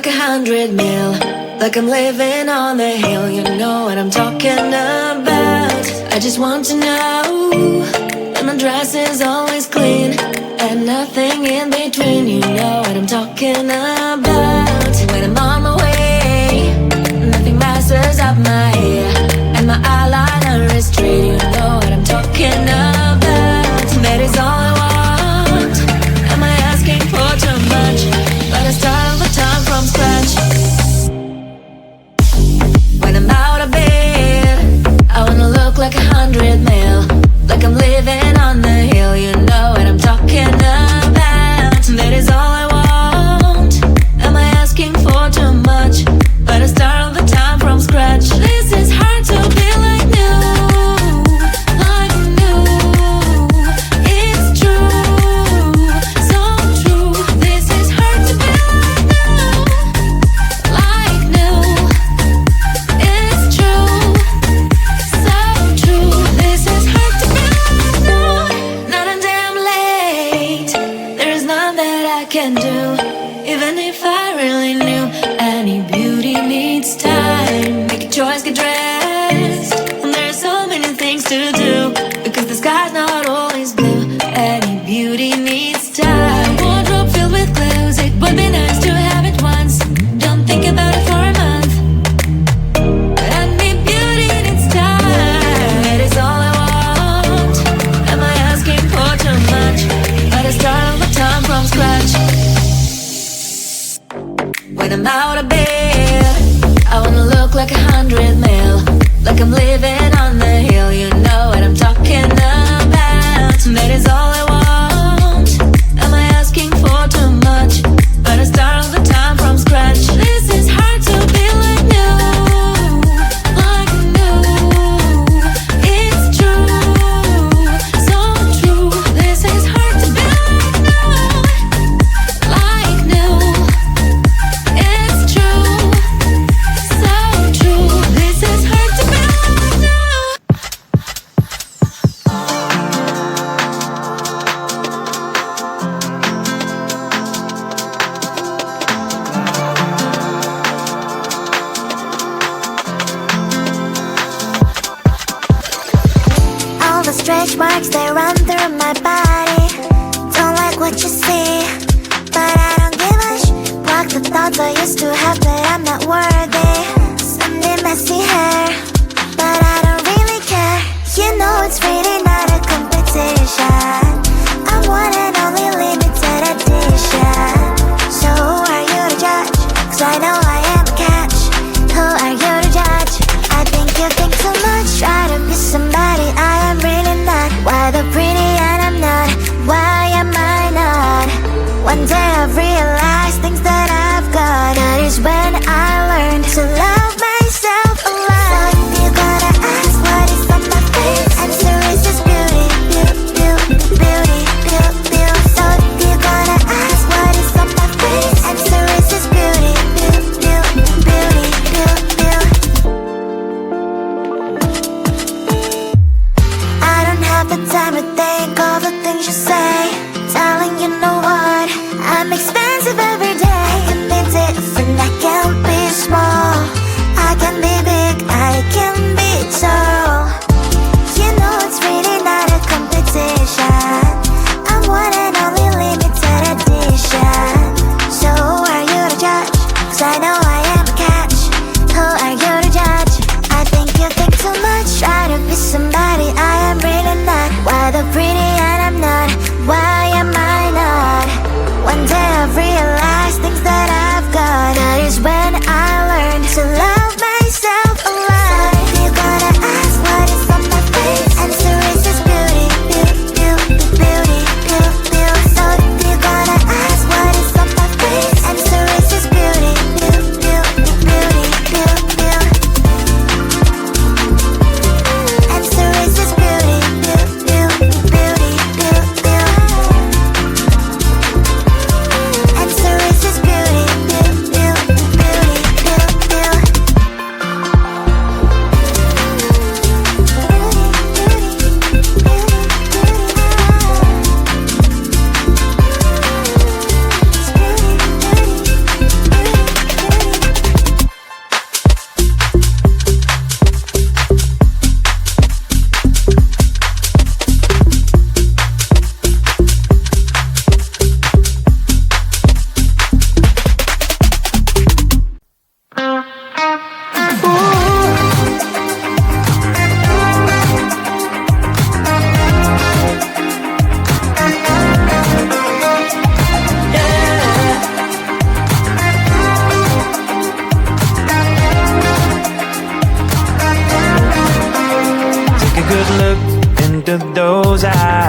like 100 mil, like I'm living on the hill. You know what I'm talking about. I just want to know that my dress is always clean and nothing in between. You know what I'm talking about. When I'm on my way, nothing messes up my hair, and my eyeliner is straight. You know what I'm talking about. That is all I want. Am I asking for too much? But I start all the time from scratch. When I'm out of bed, I wanna look like 100 mil, like I'm living on the hill. You know what I'm talking about. That is all I want. Am I asking for too much? But I start all the time from scratch. This is hard to be like new, like new. It's true, so true. This is hard to be like new, it's true, so true. This is hard to be like new. Not a damn late. There is none that I can do, even if I really knew. Any beauty needs time. Make a choice, get dressed, and there's so many things to do, because the sky's not always blue. Any beauty needs time. Wardrobe filled with clothes, it would be nice to have it once. Don't think about it for a month. But any beauty needs time. That is all I want. Am I asking for too much? But I start all the time from scratch. When I'm out of bed, I wanna look like 100 mil, like I'm living on the hill. You know what I'm talking about. That is all I want. Am I asking for too much? But I start all the time from scratch. This is hard to be like new, like new. It's true, so true. This is hard to be like new. It's true, so true. This is hard to be like new.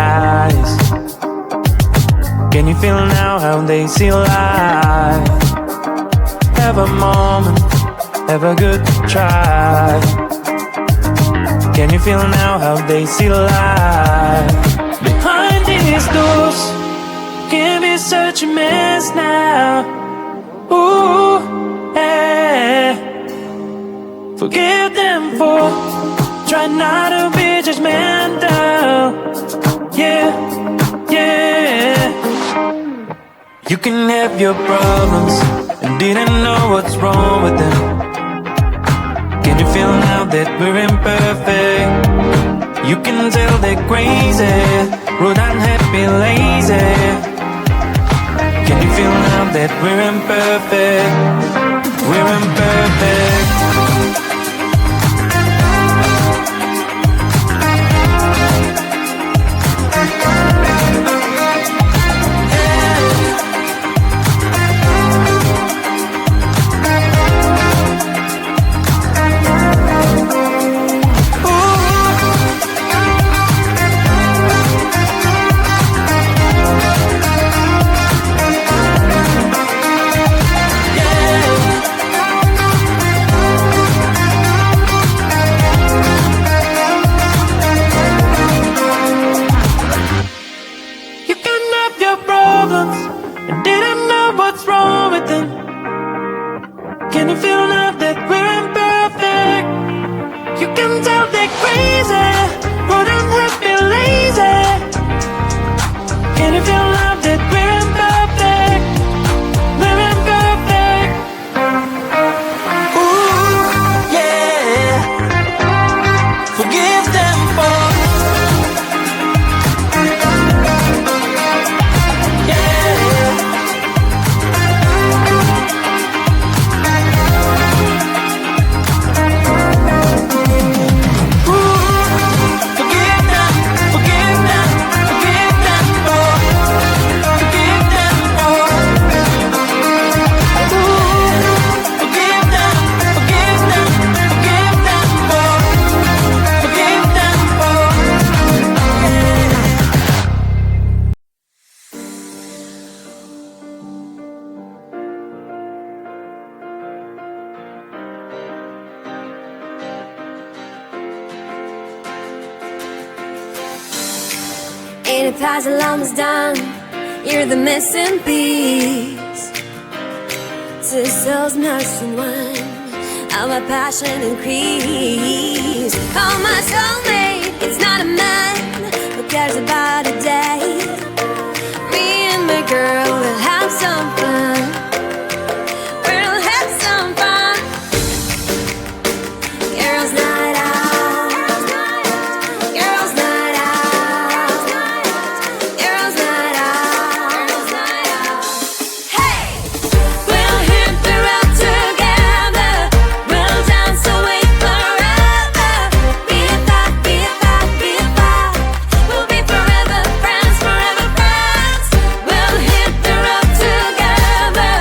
eyes. Can you feel now how they see life? Have a moment, have a good try. Can you feel now how they see life? Behind these doors can be such a mess now. Ooh, yeah. Forgive them for trying not to be judgmental. Yeah, yeah. You can have your problems and didn't know what's wrong with them. Can you feel now that we're imperfect? You can tell they're crazy, rude, unhappy, lazy. Can you feel now that we're imperfect? We're imperfect. Can you feel now that we're imperfect? You can tell they're crazy, rude, unhappy, lazy. Can you feel now that we're imperfect? We're imperfect. Ooh, yeah. Forgive them for Ain't a puzzle almost done? You're the missing piece. Two souls nursing one. How my passion increase. Call my soulmate. It's not a man who cares about a day. Me and my girl will have some fun. We'll have some fun. Girls' night out. Together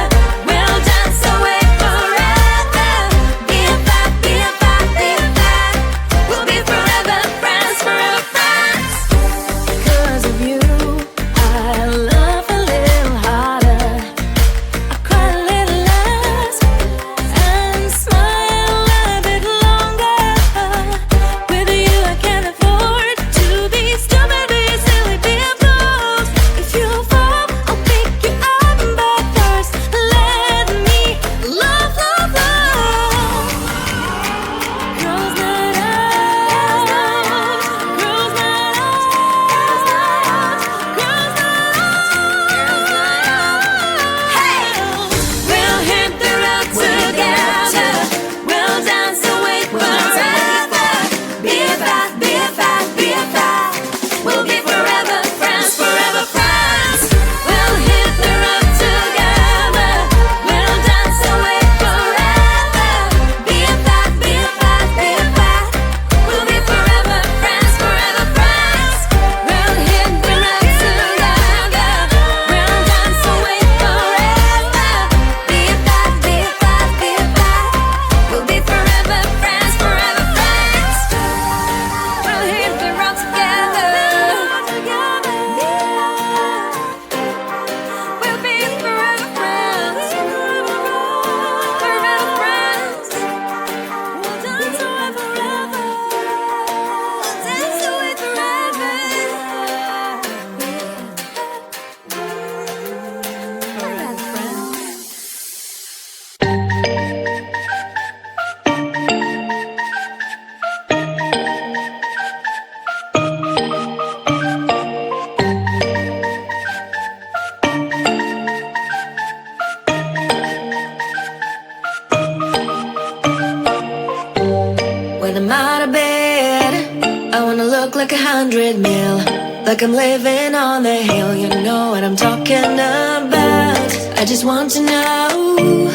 like I'm living on the hill. You know what I'm talking about. I just want to know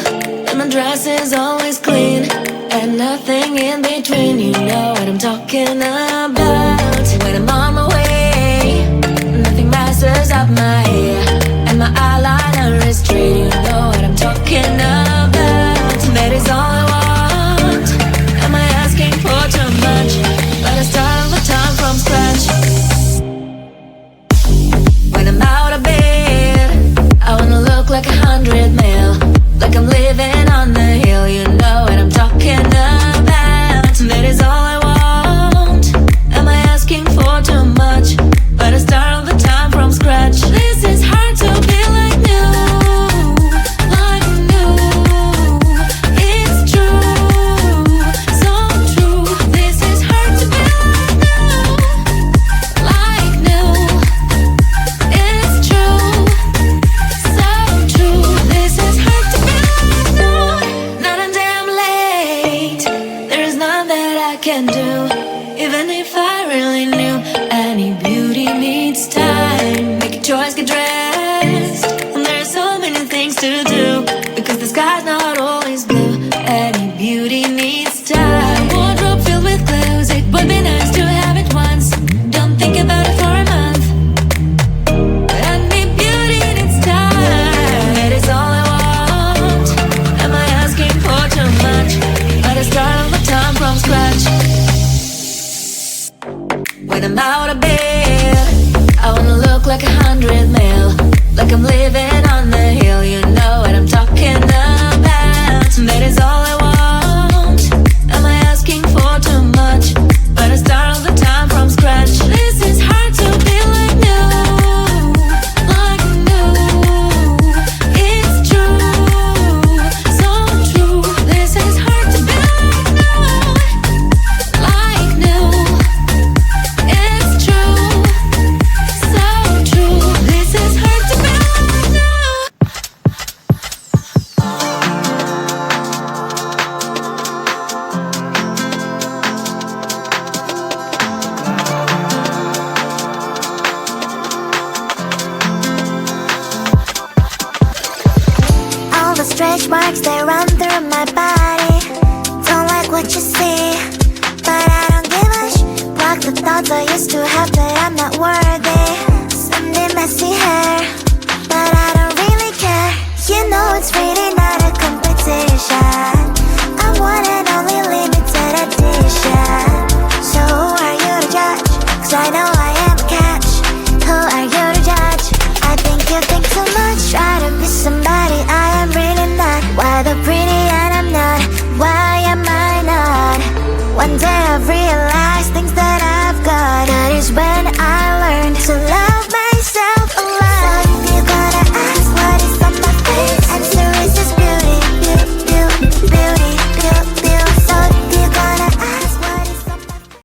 that my dress is always clean and nothing in between. You know what I'm talking about. When I'm on my way, nothing messes up my hair, and my eyeliner is straight. You know what I'm talking about. That is all I want. Am I asking for too much? But I start all the time from scratch. When I'm out of bed, I wanna look like 100 mil, like I'm living on the hill. You know what I'm talking about. That is all I want. Am I asking for too much? But I start all the time from scratch. This is hard to be like new, like new. It's true, so true. This is hard to be like new, it's true, so true. This is hard to be like new. Not a damn late. There is none that I can do. Even if I really knew, any beauty needs time. Make a choice, get dressed, and there's so many things to do, because the sky's not always blue. Any beauty needs time. Wardrobe filled with clothes, it would be nice to have it once. Don't think about it for a month. Any beauty needs time. That is all I want. Am I asking for too much? But I start all the time from scratch. When I'm out of bed, I wanna look like 100 mil, like I'm living on the hill. You know what I'm talking about. That is all I want. Am I asking for too much? But I start all the time from scratch. This is hard to be like new, like new. It's true, so true. This is hard to be like new. It's true, so true. This is hard to be like new. All the stretch marks, they run through my body. Don't like what you see, but I don't give a sh. Block the thoughts I used to have that I'm not worthy.